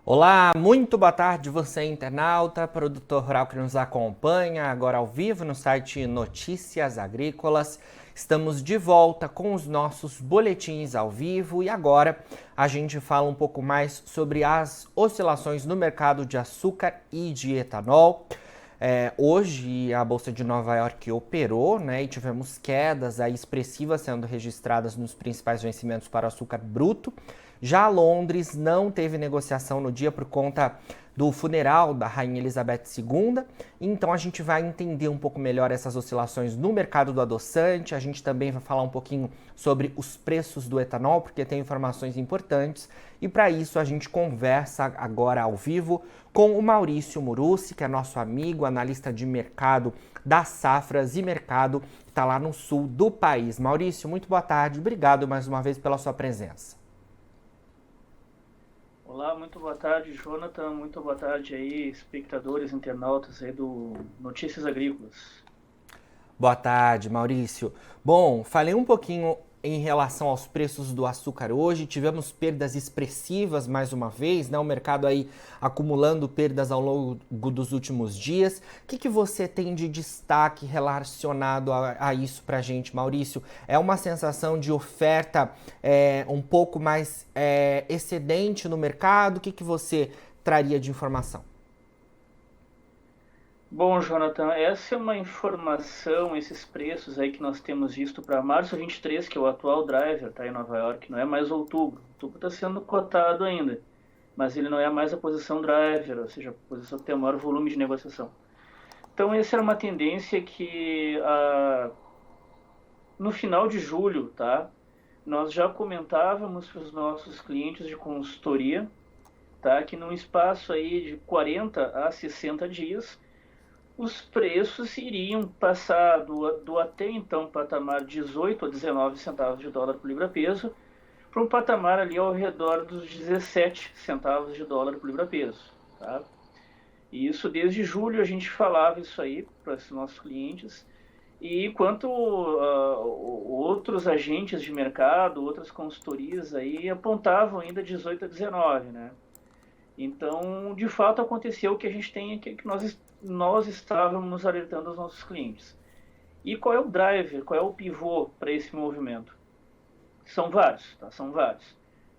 Olá, muito boa tarde você internauta, produtor rural que nos acompanha agora ao vivo no site Notícias Agrícolas. Estamos de volta com os nossos boletins ao vivo e agora a gente fala um pouco mais sobre as oscilações no mercado de açúcar e de etanol. Hoje a Bolsa de Nova York operou, né, e tivemos quedas aí expressivas sendo registradas nos principais vencimentos para o açúcar bruto. Já Londres não teve negociação no dia por conta do funeral da Rainha Elizabeth II, então a gente vai entender um pouco melhor essas oscilações no mercado do adoçante, a gente também vai falar um pouquinho sobre os preços do etanol, porque tem informações importantes, e para isso a gente conversa agora ao vivo com o Maurício Murussi, que é nosso amigo, analista de mercado das safras e mercado, que está lá no sul do país. Maurício, muito boa tarde, obrigado mais uma vez pela sua presença. Olá, muito boa tarde, Jonathan. Muito boa tarde aí, espectadores, internautas aí do Notícias Agrícolas. Boa tarde, Maurício. Bom, falei um pouquinho em relação aos preços do açúcar hoje. Tivemos perdas expressivas mais uma vez, né? O mercado aí acumulando perdas ao longo dos últimos dias. O que você tem de destaque relacionado a isso pra gente, Maurício? É uma sensação de oferta um pouco mais excedente no mercado? O que você traria de informação? Bom, Jonathan, essa é uma informação, esses preços aí que nós temos visto para março 23, que é o atual driver, tá em Nova York, não é mais outubro. Outubro está sendo cotado ainda, mas ele não é mais a posição driver, ou seja, a posição que tem o maior volume de negociação. Então, essa era uma tendência que no final de julho, tá? Nós já comentávamos para os nossos clientes de consultoria, tá? Que num espaço aí de 40 a 60 dias, os preços iriam passar do até então patamar 18 a 19 centavos de dólar por libra-peso para um patamar ali ao redor dos 17 centavos de dólar por libra-peso, tá? E isso desde julho a gente falava isso aí para os nossos clientes. E enquanto outros agentes de mercado, outras consultorias aí apontavam ainda 18 a 19, né? Então, de fato, aconteceu o que a gente tem aqui, que nós estávamos alertando os nossos clientes. E qual é o driver, qual é o pivô para esse movimento? São vários, tá? São vários.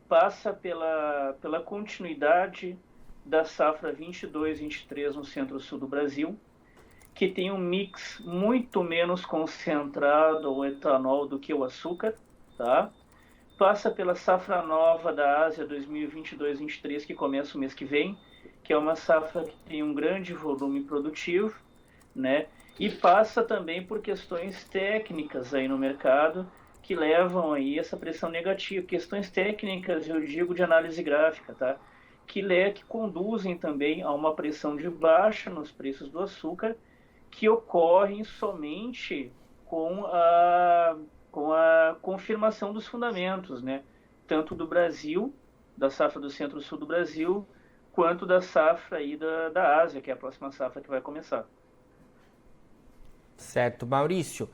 Passa pela continuidade da safra 22-23 no centro-sul do Brasil, que tem um mix muito menos concentrado ao etanol do que o açúcar, tá? Passa pela safra nova da Ásia 2022-23, que começa o mês que vem, que é uma safra que tem um grande volume produtivo, né? E passa também por questões técnicas aí no mercado que levam aí essa pressão negativa, questões técnicas, eu digo, de análise gráfica, tá? Que conduzem também a uma pressão de baixa nos preços do açúcar, que ocorrem somente com com a confirmação dos fundamentos, né? Tanto do Brasil, da safra do centro-sul do Brasil, quanto da safra aí da Ásia, que é a próxima safra que vai começar. Certo, Maurício.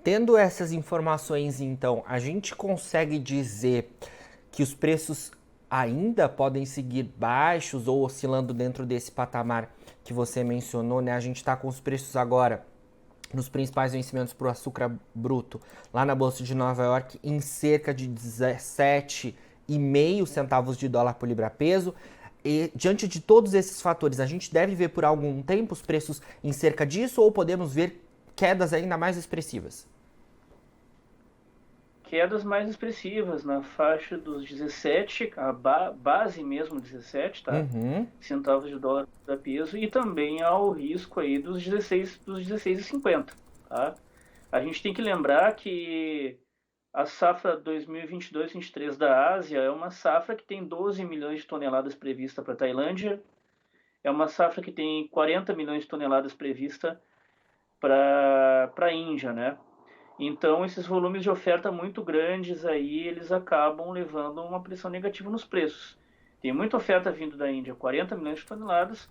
Tendo essas informações, então, a gente consegue dizer que os preços ainda podem seguir baixos ou oscilando dentro desse patamar que você mencionou, né? A gente está com os preços agora nos principais vencimentos para o açúcar bruto lá na Bolsa de Nova York em cerca de 17,5 centavos de dólar por libra-peso. E diante de todos esses fatores, a gente deve ver por algum tempo os preços em cerca disso ou podemos ver quedas ainda mais expressivas? Quedas mais expressivas na faixa dos 17, base mesmo 17, tá? Uhum. Centavos de dólar da peso, e também ao risco aí dos 16,50, tá? A gente tem que lembrar que a safra 2022-23 da Ásia é uma safra que tem 12 milhões de toneladas prevista para a Tailândia, é uma safra que tem 40 milhões de toneladas prevista para a Índia, né? Então, esses volumes de oferta muito grandes aí, eles acabam levando uma pressão negativa nos preços. Tem muita oferta vindo da Índia, 40 milhões de toneladas.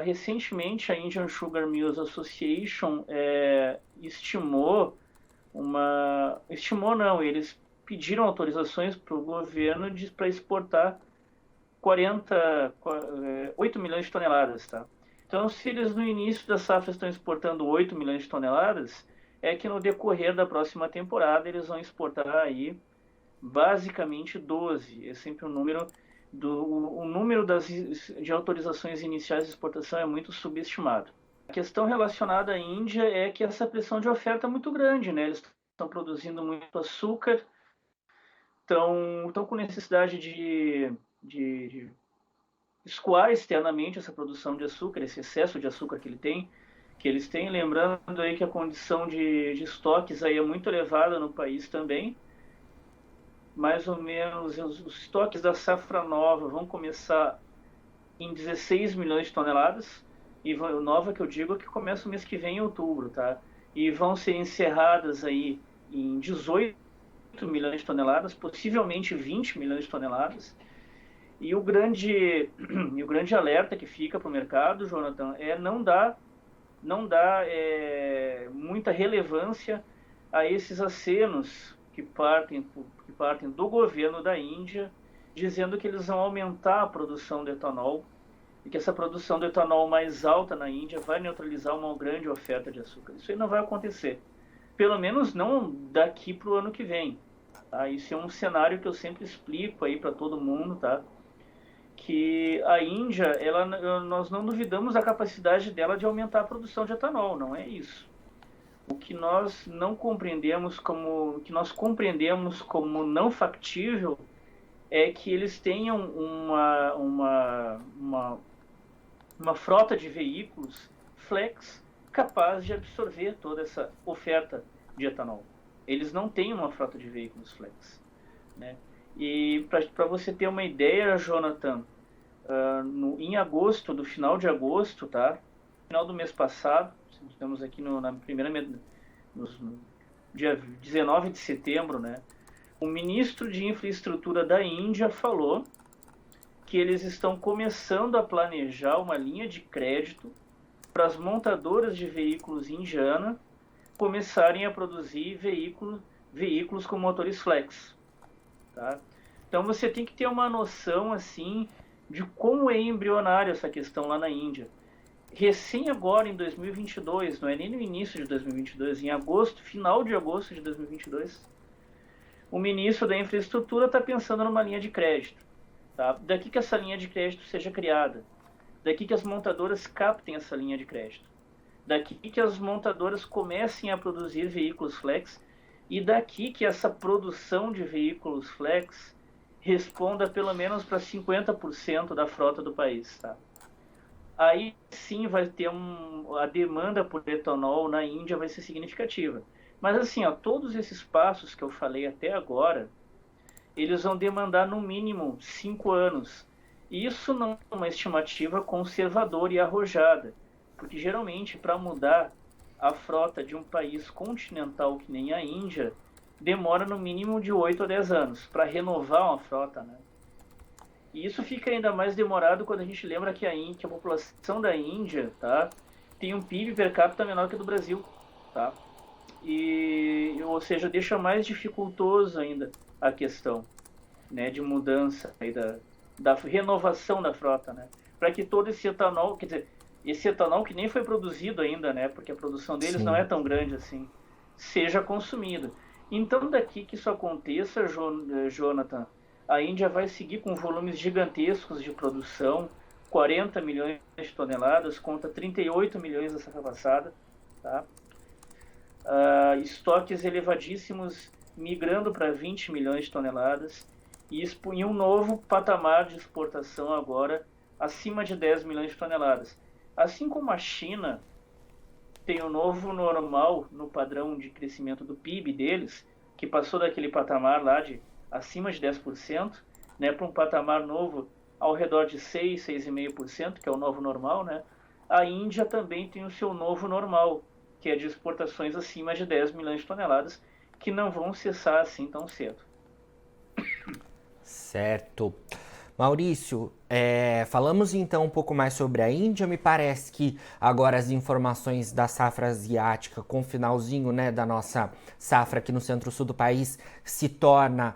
Recentemente, a Indian Sugar Mills Association estimou não, eles pediram autorizações para o governo para exportar 8 milhões de toneladas, tá? Então, se eles no início da safra estão exportando 8 milhões de toneladas, é que no decorrer da próxima temporada eles vão exportar aí basicamente 12. É sempre o número de autorizações iniciais de exportação é muito subestimado. A questão relacionada à Índia é que essa pressão de oferta é muito grande, né? Eles estão produzindo muito açúcar, estão com necessidade de escoar externamente essa produção de açúcar, esse excesso de açúcar que eles têm, lembrando aí que a condição de estoques aí é muito elevada no país também. Mais ou menos os estoques da safra nova vão começar em 16 milhões de toneladas, e nova que eu digo é que começa o mês que vem, em outubro, tá? E vão ser encerradas aí em 18 milhões de toneladas, possivelmente 20 milhões de toneladas. E o grande alerta que fica para o mercado, Jonathan, é não dar muita relevância a esses acenos que partem do governo da Índia, dizendo que eles vão aumentar a produção de etanol e que essa produção de etanol mais alta na Índia vai neutralizar uma grande oferta de açúcar. Isso aí não vai acontecer, pelo menos não daqui para o ano que vem. Tá? Isso é um cenário que eu sempre explico aí para todo mundo, tá? Que a Índia, nós não duvidamos da capacidade dela de aumentar a produção de etanol, não é isso. O que nós não compreendemos que nós compreendemos como não factível é que eles tenham uma frota de veículos flex capaz de absorver toda essa oferta de etanol. Eles não têm uma frota de veículos flex, né? E para você ter uma ideia, Jonathan, em agosto, do final de agosto, tá? Final do mês passado, estamos aqui no dia 19 de setembro, né? O ministro de Infraestrutura da Índia falou que eles estão começando a planejar uma linha de crédito para as montadoras de veículos indianas começarem a produzir veículos com motores flex, tá? Então você tem que ter uma noção assim de como é embrionária essa questão lá na Índia. Recém agora em 2022, não é nem no início de 2022, em agosto, final de agosto de 2022, o ministro da Infraestrutura está pensando numa linha de crédito. Tá? Daqui que essa linha de crédito seja criada, daqui que as montadoras captem essa linha de crédito, daqui que as montadoras comecem a produzir veículos flex e daqui que essa produção de veículos flex responda pelo menos para 50% da frota do país. Tá? Aí sim vai ter a demanda por etanol na Índia vai ser significativa. Mas assim, todos esses passos que eu falei até agora, eles vão demandar no mínimo 5 anos. Isso não é uma estimativa conservadora e arrojada, porque geralmente para mudar a frota de um país continental que nem a Índia, demora no mínimo de 8 a 10 anos para renovar uma frota, né? E isso fica ainda mais demorado quando a gente lembra que a população da Índia, tá, tem um PIB per capita menor que a do Brasil, tá? Ou seja, deixa mais dificultoso ainda a questão, né, de mudança aí da renovação da frota, né? Para que todo esse etanol, quer dizer, esse etanol que nem foi produzido ainda, né, porque a produção deles não é tão grande assim, seja consumido. Então, daqui que isso aconteça, Jonathan, a Índia vai seguir com volumes gigantescos de produção, 40 milhões de toneladas contra 38 milhões da safra passada, tá? Estoques elevadíssimos migrando para 20 milhões de toneladas e um novo patamar de exportação agora acima de 10 milhões de toneladas. Assim como a China tem um novo normal no padrão de crescimento do PIB deles, que passou daquele patamar lá de acima de 10%, né, para um patamar novo ao redor de 6, 6,5%, que é o novo normal, né? A Índia também tem o seu novo normal, que é de exportações acima de 10 milhões de toneladas, que não vão cessar assim tão cedo. Certo. Maurício, falamos então um pouco mais sobre a Índia. Me parece que agora as informações da safra asiática, com o finalzinho, né, da nossa safra aqui no centro-sul do país, se tornam,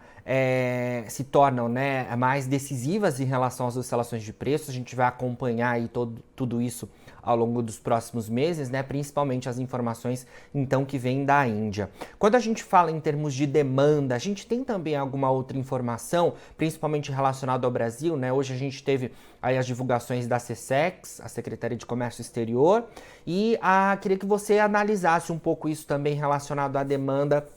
né, mais decisivas em relação às oscilações de preços. A gente vai acompanhar aí tudo isso ao longo dos próximos meses, né, principalmente as informações então que vêm da Índia. Quando a gente fala em termos de demanda, a gente tem também alguma outra informação, principalmente relacionada ao Brasil, né? Hoje a gente teve aí as divulgações da SECEX, a Secretaria de Comércio Exterior, e queria que você analisasse um pouco isso também relacionado à demanda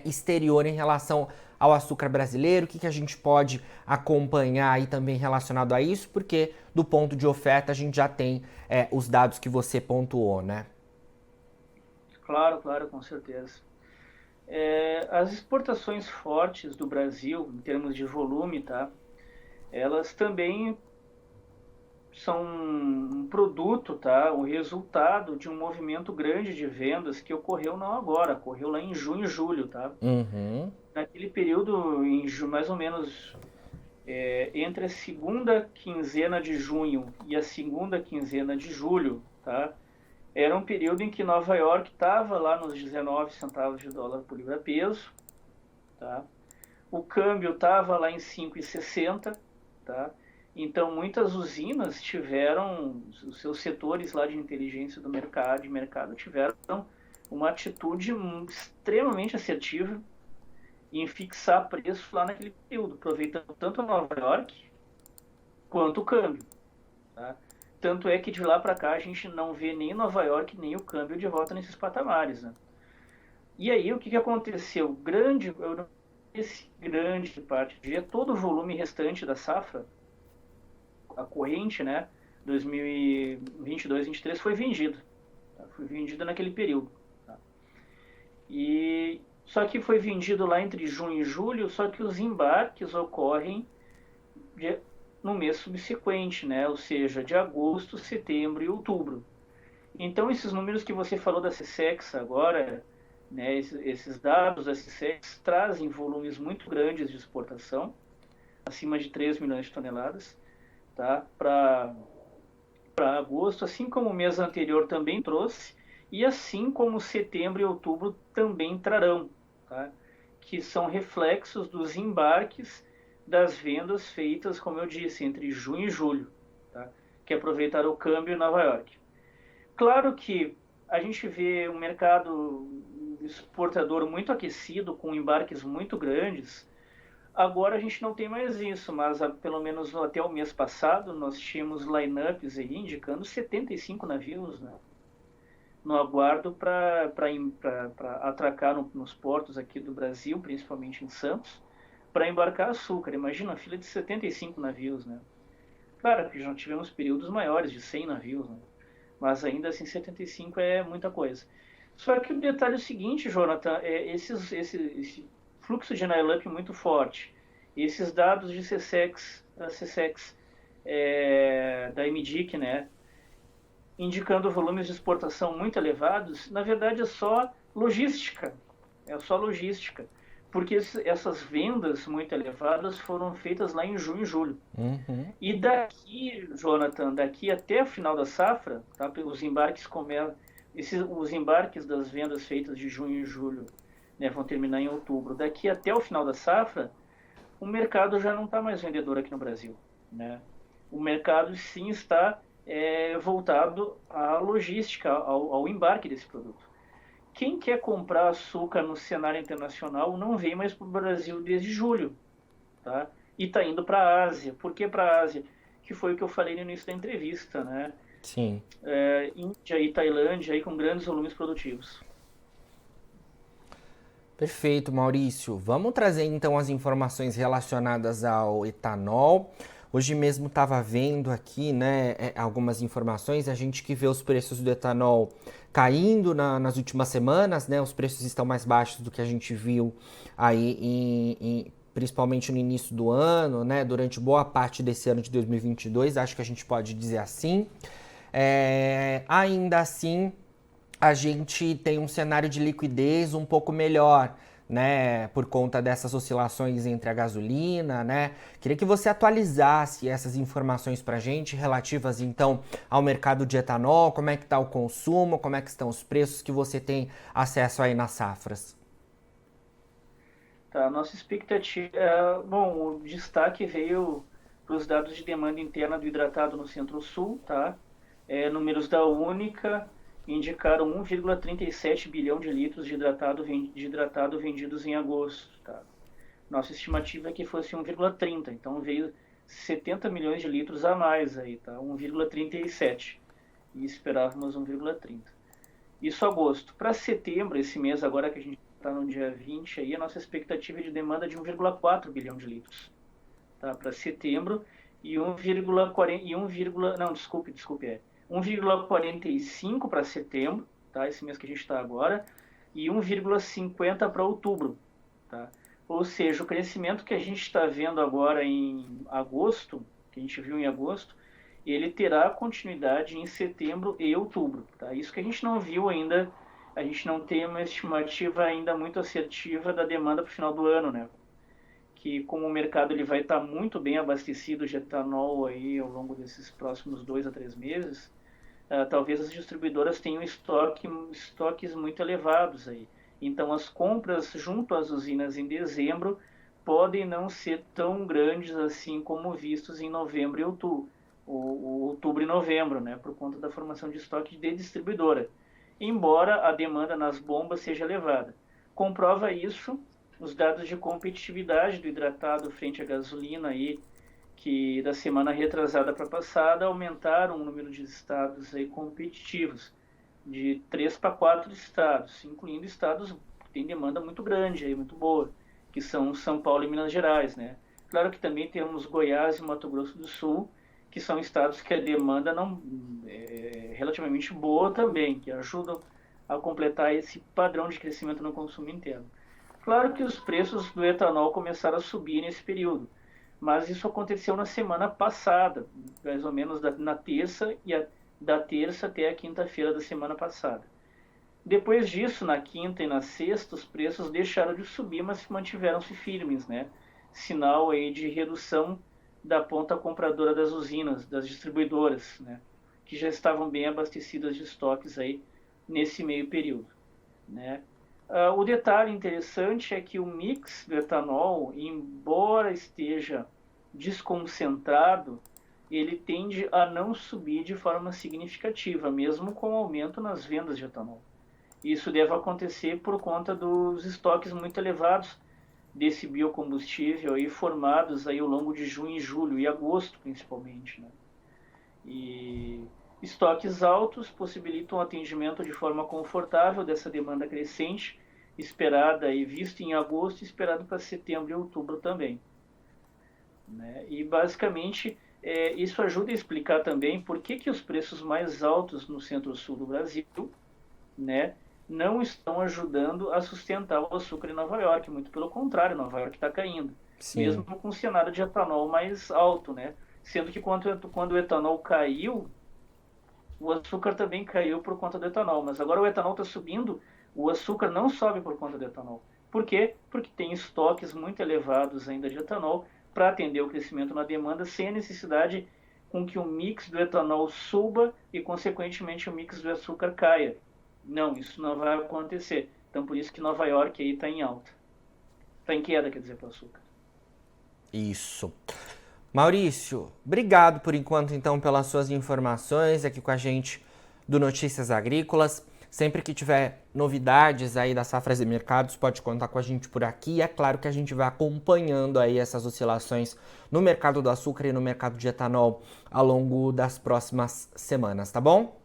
exterior em relação ao açúcar brasileiro, o que a gente pode acompanhar aí também relacionado a isso, porque do ponto de oferta a gente já tem os dados que você pontuou, né? Claro, claro, com certeza. As exportações fortes do Brasil, em termos de volume, tá? Elas também são um produto, tá? O resultado de um movimento grande de vendas que ocorreu não agora, ocorreu lá em junho e julho, tá? Uhum. Naquele período, mais ou menos entre a segunda quinzena de junho e a segunda quinzena de julho, tá? Era um período em que Nova York estava lá nos 19 centavos de dólar por libra-peso, tá? O câmbio estava lá em 5,60, tá? Então, muitas usinas tiveram, os seus setores lá de inteligência do mercado, tiveram uma atitude extremamente assertiva em fixar preço lá naquele período, aproveitando tanto Nova York quanto o câmbio, tá? Tanto é que de lá para cá a gente não vê nem Nova York nem o câmbio de volta nesses patamares, né? E aí o que aconteceu? Esse grande parte, todo o volume restante da safra, a corrente, né, 2022-23 foi vendido, tá? Foi vendido naquele período, tá? E só que foi vendido lá entre junho e julho, só que os embarques ocorrem no mês subsequente, né? Ou seja, de agosto, setembro e outubro. Então, esses números que você falou da SECEX agora, né, esses dados da SECEX trazem volumes muito grandes de exportação, acima de 3 milhões de toneladas, tá? Para agosto, assim como o mês anterior também trouxe, e assim como setembro e outubro também trarão, tá? Que são reflexos dos embarques das vendas feitas, como eu disse, entre junho e julho, tá? Que aproveitaram o câmbio em Nova York. Claro que a gente vê um mercado exportador muito aquecido, com embarques muito grandes. Agora a gente não tem mais isso, mas pelo menos até o mês passado nós tínhamos lineups aí indicando 75 navios, né, no aguardo para atracar nos portos aqui do Brasil, principalmente em Santos, para embarcar açúcar. Imagina a fila de 75 navios, né? Claro que já tivemos períodos maiores, de 100 navios, né? Mas ainda assim 75 é muita coisa. Só que o detalhe é o seguinte, Jonathan, esse fluxo de NILUP muito forte, esses dados de SECEX, da MDIC, né, indicando volumes de exportação muito elevados, na verdade é só logística, porque essas vendas muito elevadas foram feitas lá em junho e julho. Uhum. E daqui, Jonathan, daqui até o final da safra, tá, os embarques os embarques das vendas feitas de junho e julho, né, vão terminar em outubro. Daqui até o final da safra, o mercado já não está mais vendedor aqui no Brasil, né? O mercado sim está voltado à logística, ao embarque desse produto. Quem quer comprar açúcar no cenário internacional não vem mais para o Brasil desde julho, tá? E está indo para a Ásia. Por que para a Ásia? Que foi o que eu falei no início da entrevista, né? Sim. Índia e Tailândia aí com grandes volumes produtivos. Perfeito, Maurício. Vamos trazer então as informações relacionadas ao etanol. Hoje mesmo estava vendo aqui, né, algumas informações, a gente que vê os preços do etanol caindo nas últimas semanas, né, os preços estão mais baixos do que a gente viu aí principalmente no início do ano, né, durante boa parte desse ano de 2022, acho que a gente pode dizer assim. Ainda assim, a gente tem um cenário de liquidez um pouco melhor, né, por conta dessas oscilações entre a gasolina, né? Queria que você atualizasse essas informações para a gente relativas, então, ao mercado de etanol, como é que está o consumo, como é que estão os preços que você tem acesso aí nas safras. Tá, nossa expectativa, bom, o destaque veio para os dados de demanda interna do hidratado no Centro-Sul, tá? Números da Única indicaram 1,37 bilhão de litros de hidratado vendidos em agosto, tá? Nossa estimativa é que fosse 1,30, então veio 70 milhões de litros a mais aí, tá? 1,37 e esperávamos 1,30. Isso agosto. Para setembro, esse mês agora que a gente está no dia 20, aí, a nossa expectativa de demanda é de 1,4 bilhão de litros, tá? Para setembro e 1,40 e 1, não, desculpe, 1,45 para setembro, tá? Esse mês que a gente está agora, e 1,50 para outubro, tá? Ou seja, o crescimento que a gente está vendo agora em agosto, que a gente viu em agosto, ele terá continuidade em setembro e outubro, tá? Isso que a gente não viu ainda, a gente não tem uma estimativa ainda muito assertiva da demanda para o final do ano, né? Que como o mercado ele vai estar muito bem abastecido de etanol aí ao longo desses próximos 2 a 3 meses, talvez as distribuidoras tenham estoques muito elevados aí. Então as compras junto às usinas em dezembro podem não ser tão grandes assim como vistos em novembro e outubro, outubro e novembro, né, por conta da formação de estoque de distribuidora, embora a demanda nas bombas seja elevada. Comprova isso os dados de competitividade do hidratado frente à gasolina aí, que da semana retrasada para passada aumentaram o número de estados aí competitivos, de 3 para 4 estados, incluindo estados que têm demanda muito grande, aí, muito boa, que são São Paulo e Minas Gerais, né? Claro que também temos Goiás e Mato Grosso do Sul, que são estados que a demanda não é relativamente boa também, que ajudam a completar esse padrão de crescimento no consumo interno. Claro que os preços do etanol começaram a subir nesse período, mas isso aconteceu na semana passada, mais ou menos na terça da terça até a quinta-feira da semana passada. Depois disso, na quinta e na sexta, os preços deixaram de subir, mas mantiveram-se firmes, né? Sinal aí de redução da ponta compradora das usinas, das distribuidoras, né? Que já estavam bem abastecidas de estoques aí nesse meio período, né? O detalhe interessante é que o mix do etanol, embora esteja desconcentrado, ele tende a não subir de forma significativa, mesmo com o aumento nas vendas de etanol. Isso deve acontecer por conta dos estoques muito elevados desse biocombustível aí formados aí ao longo de junho, julho e agosto, principalmente, né? E estoques altos possibilitam o atendimento de forma confortável dessa demanda crescente, esperada e vista em agosto e esperado para setembro e outubro também, né? E basicamente isso ajuda a explicar também por que os preços mais altos no centro-sul do Brasil, né, não estão ajudando a sustentar o açúcar em Nova York, muito pelo contrário, Nova York está caindo, mesmo Sim. com um cenário de etanol mais alto, né? Sendo que quando o etanol caiu, o açúcar também caiu por conta do etanol, mas agora o etanol está subindo, o açúcar não sobe por conta do etanol. Por quê? Porque tem estoques muito elevados ainda de etanol para atender o crescimento na demanda, sem a necessidade com que o mix do etanol suba e, consequentemente, o mix do açúcar caia. Não, isso não vai acontecer. Então, por isso que Nova York aí está em alta. Está em queda, quer dizer, para o açúcar. Isso. Maurício, obrigado por enquanto, então, pelas suas informações aqui com a gente do Notícias Agrícolas. Sempre que tiver novidades aí das safras e mercados, pode contar com a gente por aqui. E é claro que a gente vai acompanhando aí essas oscilações no mercado do açúcar e no mercado de etanol ao longo das próximas semanas, tá bom?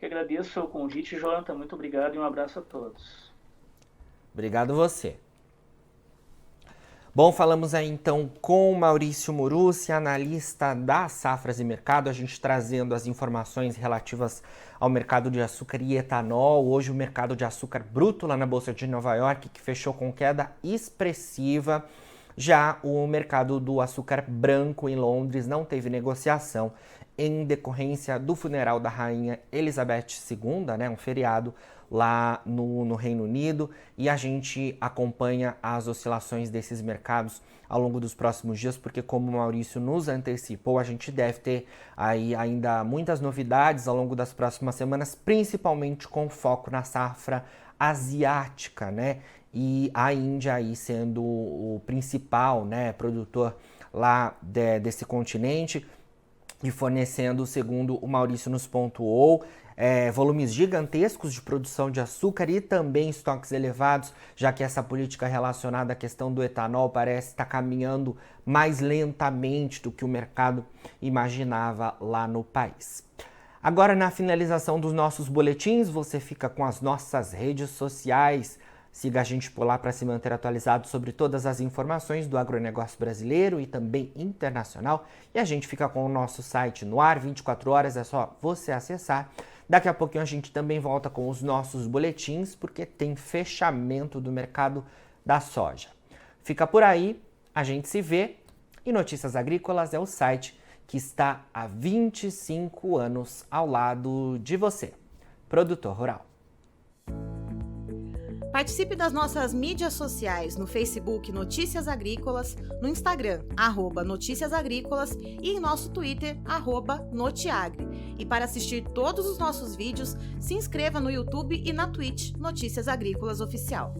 Eu agradeço o convite, Jonathan. Muito obrigado e um abraço a todos. Obrigado você. Bom, falamos aí então com Maurício Murussi, analista das safras e mercado, a gente trazendo as informações relativas ao mercado de açúcar e etanol. Hoje o mercado de açúcar bruto lá na Bolsa de Nova York, que fechou com queda expressiva. Já o mercado do açúcar branco em Londres não teve negociação em decorrência do funeral da Rainha Elizabeth II, né, um feriado lá no Reino Unido, e a gente acompanha as oscilações desses mercados ao longo dos próximos dias, porque como o Maurício nos antecipou, a gente deve ter aí ainda muitas novidades ao longo das próximas semanas, principalmente com foco na safra asiática, né? E a Índia aí sendo o principal, né, produtor lá desse continente e fornecendo, segundo o Maurício nos pontuou, volumes gigantescos de produção de açúcar e também estoques elevados, já que essa política relacionada à questão do etanol parece estar caminhando mais lentamente do que o mercado imaginava lá no país. Agora, na finalização dos nossos boletins, você fica com as nossas redes sociais. Siga a gente por lá para se manter atualizado sobre todas as informações do agronegócio brasileiro e também internacional. E a gente fica com o nosso site no ar 24 horas, é só você acessar. Daqui a pouquinho a gente também volta com os nossos boletins, porque tem fechamento do mercado da soja. Fica por aí, a gente se vê. E Notícias Agrícolas é o site que está há 25 anos ao lado de você, produtor rural. Participe das nossas mídias sociais no Facebook Notícias Agrícolas, no Instagram @Notícias Agrícolas e em nosso Twitter @Notiagre. E para assistir todos os nossos vídeos, se inscreva no YouTube e na Twitch Notícias Agrícolas Oficial.